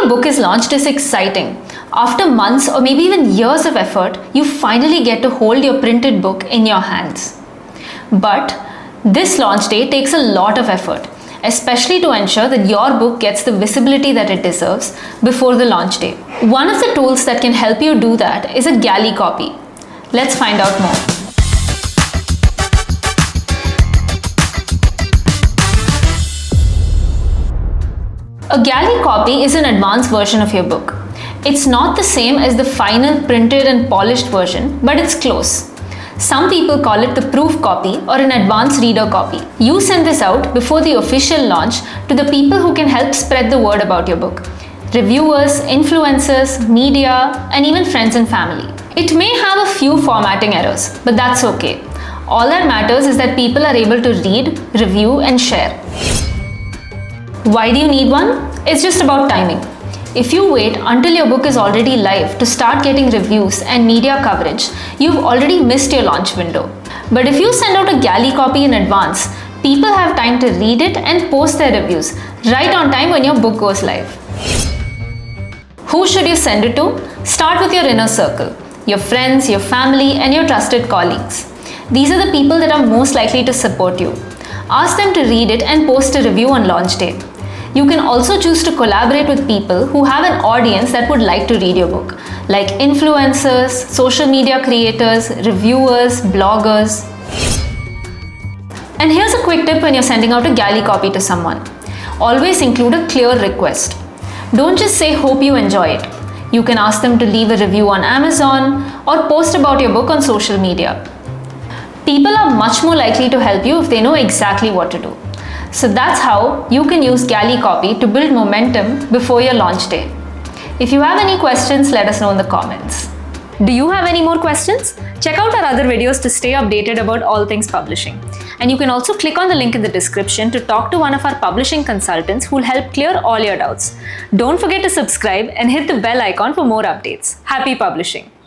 your book is launched is exciting. After months or maybe even years of effort, you finally get to hold your printed book in your hands. But this launch day takes a lot of effort, especially to ensure that your book gets the visibility that it deserves before the launch day. One of the tools that can help you do that is a Galley copy. Let's find out more. A Galley copy is an advanced version of your book. It's not the same as the final printed and polished version, but it's close. Some people call it the proof copy or an advanced reader copy. You send this out before the official launch to the people who can help spread the word about your book. Reviewers, influencers, media, and even friends and family. It may have a few formatting errors, but that's okay. All that matters is that people are able to read, review, and share. Why do you need one? It's just about timing. If you wait until your book is already live to start getting reviews and media coverage, you've already missed your launch window. But if you send out a Galley copy in advance, people have time to read it and post their reviews right on time when your book goes live. Who should you send it to? Start with your inner circle, your friends, your family, and your trusted colleagues. These are the people that are most likely to support you. Ask them to read it and post a review on launch day. You can also choose to collaborate with people who have an audience that would like to read your book, like influencers, social media creators, reviewers, bloggers. And here's a quick tip when you're sending out a Galley copy to someone. Always include a clear request. Don't just say hope you enjoy it. You can ask them to leave a review on Amazon or post about your book on social media. People are much more likely to help you if they know exactly what to do. So that's how you can use Galley copy to build momentum before your launch day. If you have any questions, let us know in the comments. Do you have any more questions? Check out our other videos to stay updated about all things publishing. And you can also click on the link in the description to talk to one of our publishing consultants who will help clear all your doubts. Don't forget to subscribe and hit the bell icon for more updates. Happy publishing!